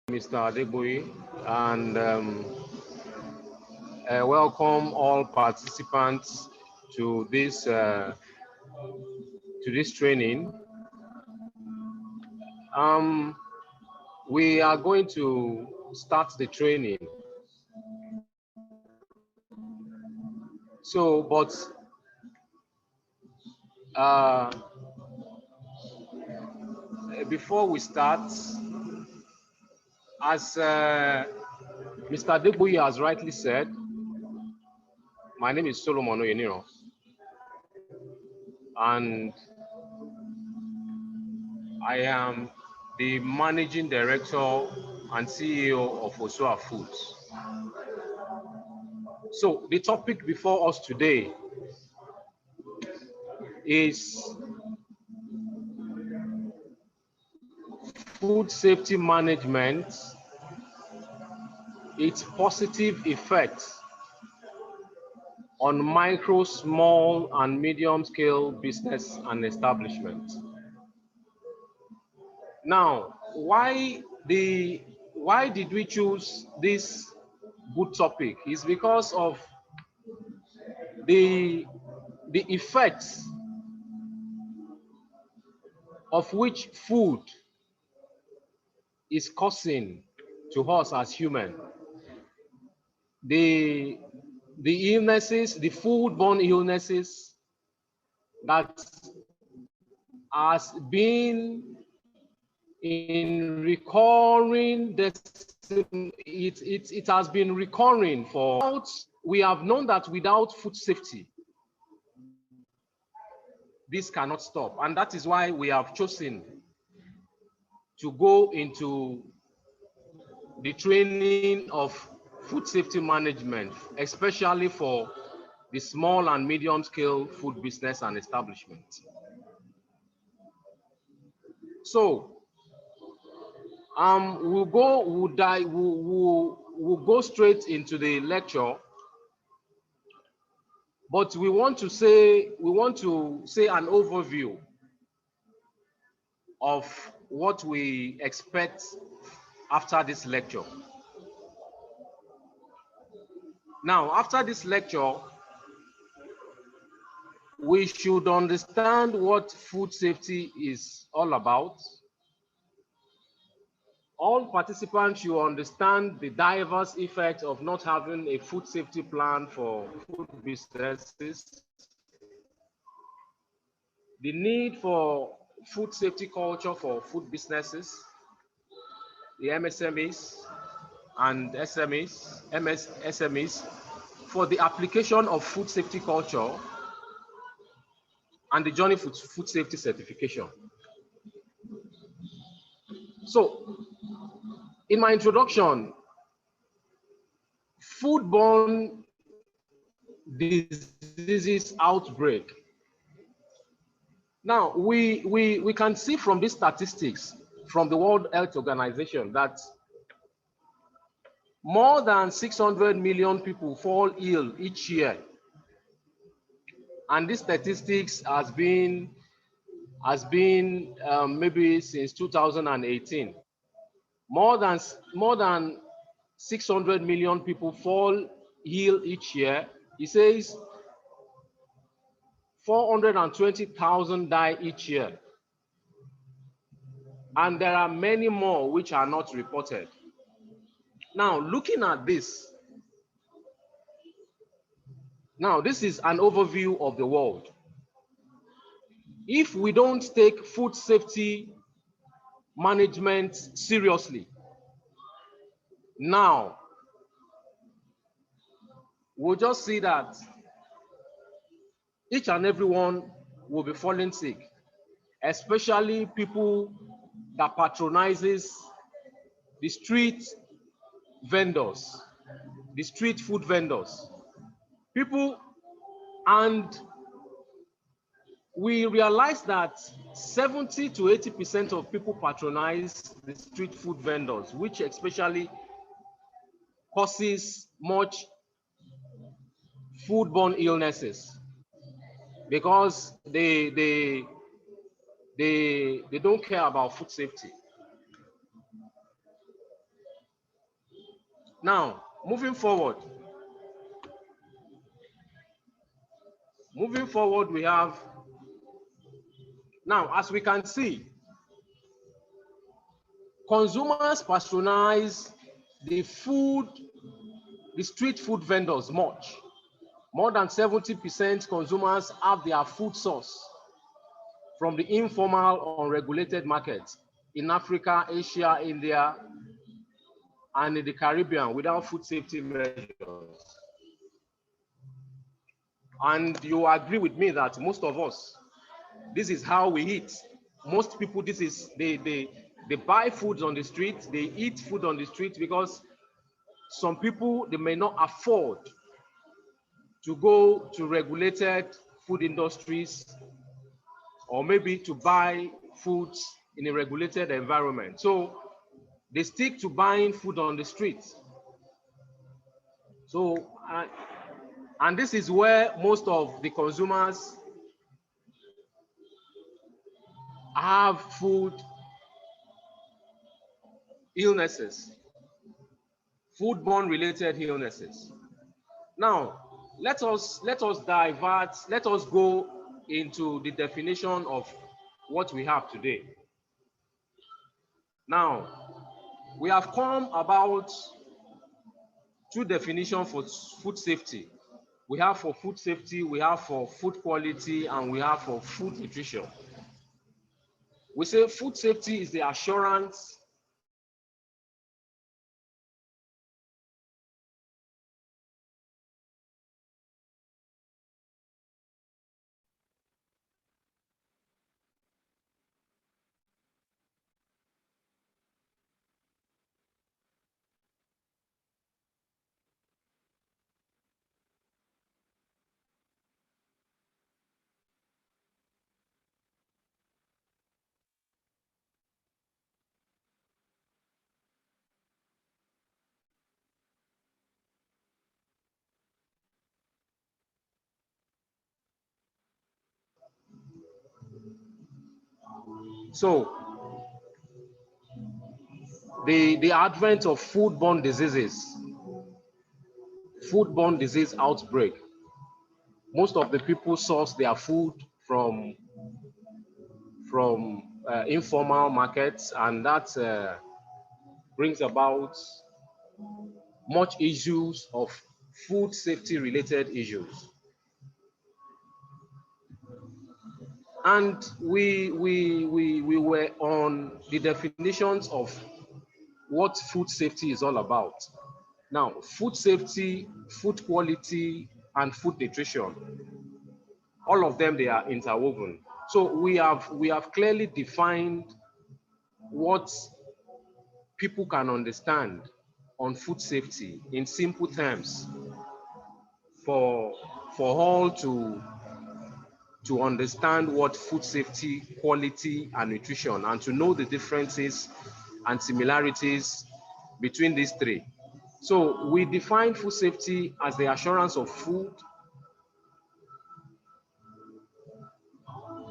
Mr. Adeboye, and welcome all participants to this training. We are going to start the training. So, but before we start, as Mr. Adeboye has rightly said, my name is Solomon Oyeniro, and I am the Managing Director and CEO of Osua Foods. So the topic before us today is food safety management, its positive effects on micro, small, and medium-scale business and establishment. Now, why did we choose this good topic? It's because of the effects of which food is causing to us as human. The illnesses, the foodborne illnesses that has been in recurring, it has been recurring for, we have known that without food safety, this cannot stop. And that is why we have chosen to go into the training of food safety management, especially for the small and medium scale food business and establishment. So we'll go straight into the lecture, but we want to say an overview of what we expect after this lecture. Now, after this lecture, we should understand what food safety is all about. All participants should understand the diverse effects of not having a food safety plan for food businesses, the need for food safety culture for food businesses, the MSMEs and SMEs, for the application of food safety culture, and the journey for food safety certification. So, in my introduction, foodborne diseases outbreak. Now, we can see from these statistics from the World Health Organization that more than 600 million people fall ill each year. And this statistics has been maybe since 2018. More than 600 million people fall ill each year. He says 420,000 die each year. And there are many more which are not reported. Now, looking at this, now this is an overview of the world. If we don't take food safety management seriously, now we'll just see that each and everyone will be falling sick, especially people that patronizes the street vendors, the street food vendors. People, and we realize that 70 to 80% of people patronize the street food vendors, which especially causes much foodborne illnesses because they don't care about food safety. Now, moving forward, we have, now, as we can see, consumers patronize the street food vendors much. More than 70% consumers have their food source from the informal, unregulated markets in Africa, Asia, India, and in the Caribbean without food safety measures. And you agree with me that most of us, this is how we eat. Most people, this is, they buy foods on the street, they eat food on the street because some people, they may not afford to go to regulated food industries or maybe to buy foods in a regulated environment. So they stick to buying food on the street. So, and this is where most of the consumers have food illnesses, foodborne related illnesses. Now, let us divert, let us go into the definition of what we have today. Now, we have come about two definitions for food safety. We have for food safety, we have for food quality, and we have for food nutrition. We say food safety is the assurance so the advent of foodborne diseases, foodborne disease outbreak. Most of the people source their food from informal markets, and that brings about much issues of food safety related issues. And we were on the definitions of what food safety is all about. Now, food safety, food quality, and food nutrition, all of them, they are interwoven. So we have clearly defined what people can understand on food safety in simple terms for all to understand what food safety, quality, and nutrition, and to know the differences and similarities between these three. So we define food safety as the assurance of food,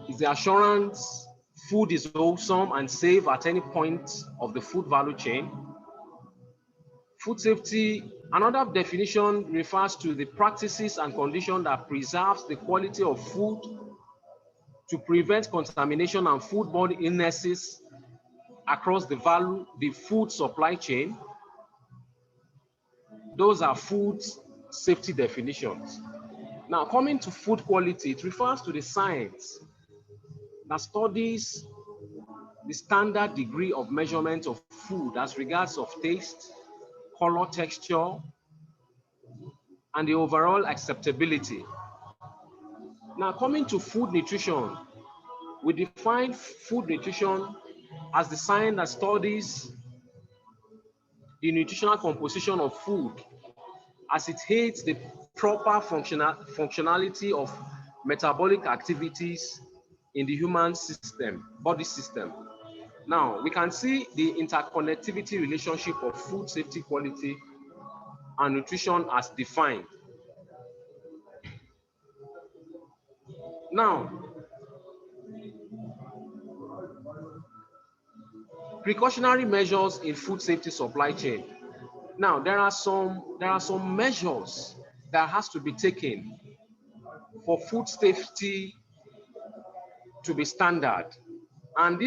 is the assurance food is wholesome and safe at any point of the food value chain. Food safety, another definition, refers to the practices and conditions that preserves the quality of food to prevent contamination and foodborne illnesses across the food supply chain. Those are food safety definitions. Now, coming to food quality, it refers to the science that studies the standard degree of measurement of food as regards of taste, color, texture, and the overall acceptability. Now, coming to food nutrition, we define food nutrition as the science that studies the nutritional composition of food as it aids the proper functionality of metabolic activities in the human system, body system. Now, we can see the interconnectivity relationship of food safety, quality, and nutrition as defined. Now, precautionary measures in food safety supply chain. Now, there are some measures that has to be taken for food safety to be standard. And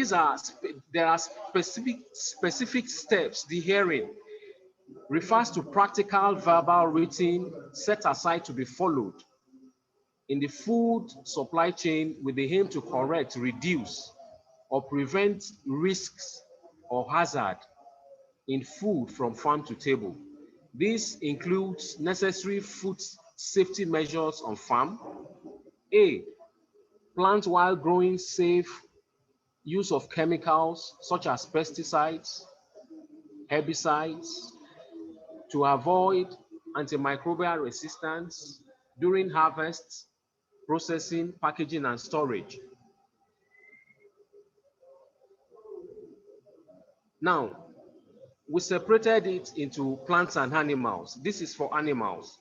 there are specific steps. The hearing refers to practical, verbal, written, set aside to be followed in the food supply chain with the aim to correct, reduce, or prevent risks or hazard in food from farm to table. This includes necessary food safety measures on farm. A, plant while growing safe use of chemicals such as pesticides, herbicides to avoid antimicrobial resistance during harvest, processing, packaging, and storage. Now, we separated it into plants and animals. This is for animals.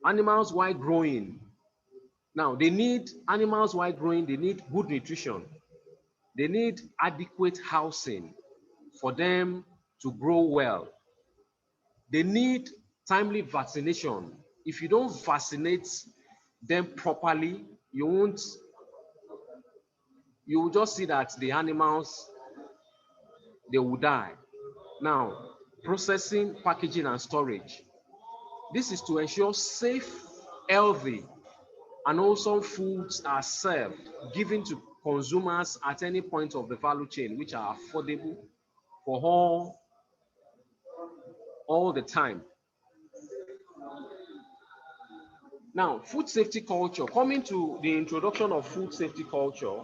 Animals while growing. Now, animals while growing, they need good nutrition. They need adequate housing for them to grow well. They need timely vaccination. If you don't vaccinate them properly, you will just see that the animals, they will die. Now, processing, packaging, and storage. This is to ensure safe, healthy, and wholesome foods are served, given to consumers at any point of the value chain, which are affordable for all the time. Now, food safety culture. Coming to the introduction of food safety culture,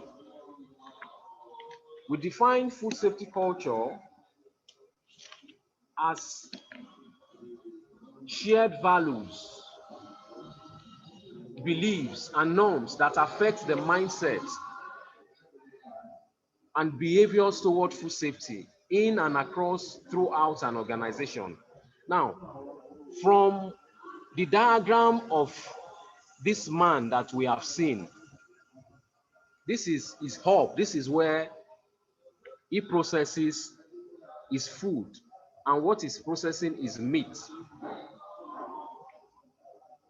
we define food safety culture as shared values, beliefs, and norms that affect the mindset and behaviors toward food safety in and across throughout an organization. Now, from the diagram of this man that we have seen, this is his hub. This is where he processes his food, and what he's processing is meat.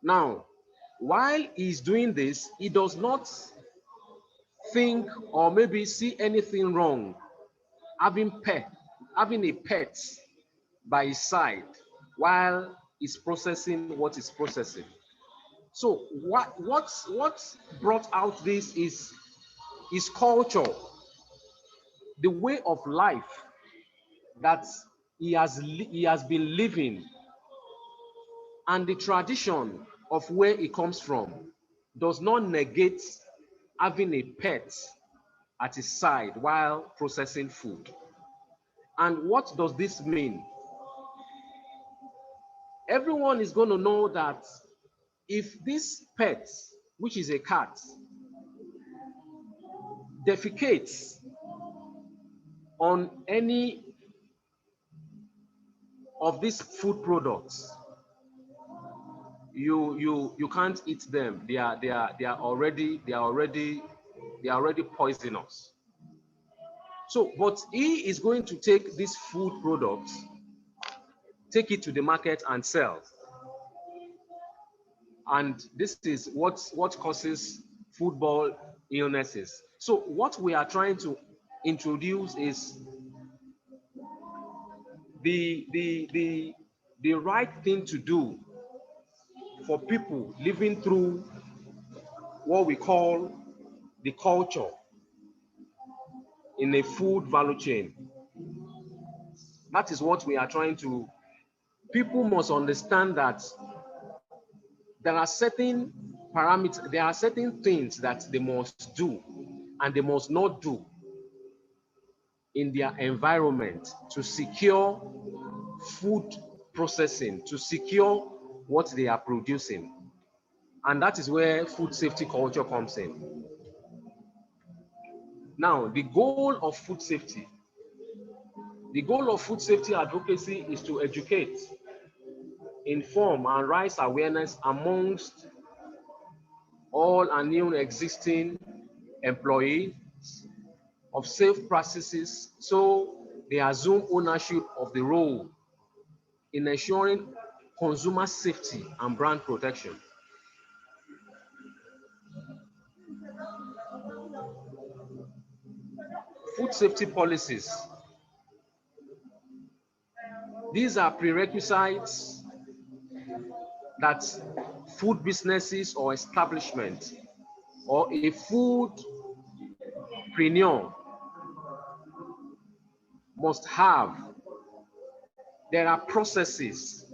Now, while he's doing this, he does not think or maybe see anything wrong having a pet by his side while he's processing what he's processing. So what brought out this is his culture, the way of life that he has been living, and the tradition of where he comes from does not negate having a pet at his side while processing food. And what does this mean? Everyone is going to know that if this pet, which is a cat, defecates on any of these food products, you can't eat them. They are already poisonous. So, but he is going to take these food products, take it to the market and sell. And this is what causes foodborne illnesses. So what we are trying to introduce is the right thing to do for people living through what we call the culture in a food value chain. That is what we are trying to. People must understand that there are certain parameters, there are certain things that they must do and they must not do in their environment to secure food processing, to secure what they are producing. And that is where food safety culture comes in. Now, the goal of food safety advocacy is to educate, inform, and raise awareness amongst all and new existing employees of safe practices, so they assume ownership of the role in ensuring consumer safety and brand protection. Food safety policies. These are prerequisites that food businesses or establishments or a foodpreneur must have. There are processes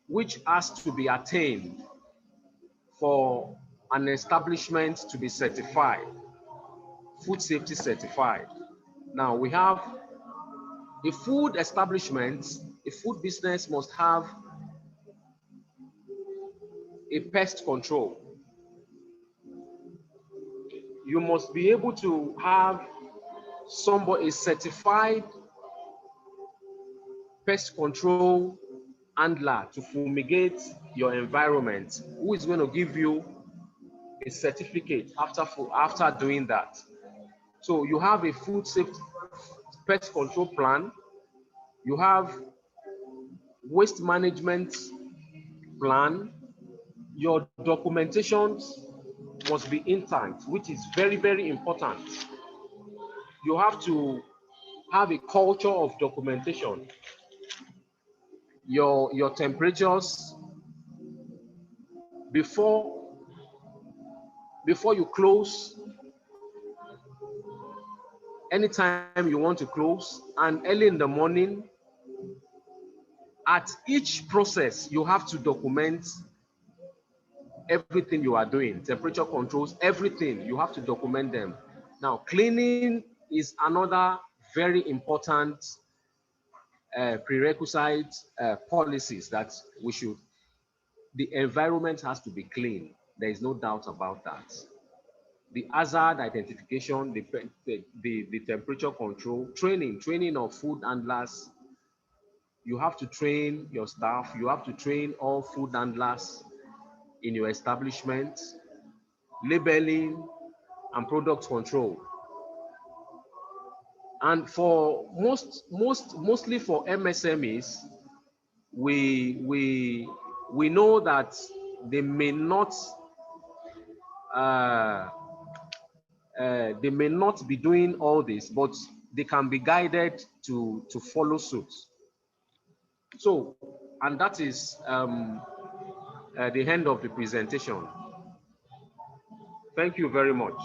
which has to be attained for an establishment to be certified, food safety certified. Now we have a food establishment, a food business must have a pest control. You must be able to have somebody, a certified pest control handler to fumigate your environment, who is going to give you a certificate after doing that. So you have a food safety pest control plan, you have waste management plan, your documentation must be intact, which is very, very important. You have to have a culture of documentation. Your temperatures before you close, anytime you want to close, and early in the morning. At each process, you have to document everything you are doing, temperature controls, everything, you have to document them. Now, cleaning is another very important prerequisite policies that we should. The environment has to be clean. There is no doubt about that. The hazard identification, the temperature control, training of food handlers. You have to train your staff. You have to train all food handlers in your establishment. Labeling and product control. And for mostly for MSMEs, we know that they may not be doing all this, but they can be guided to follow suit. So, and that is the end of the presentation. Thank you very much.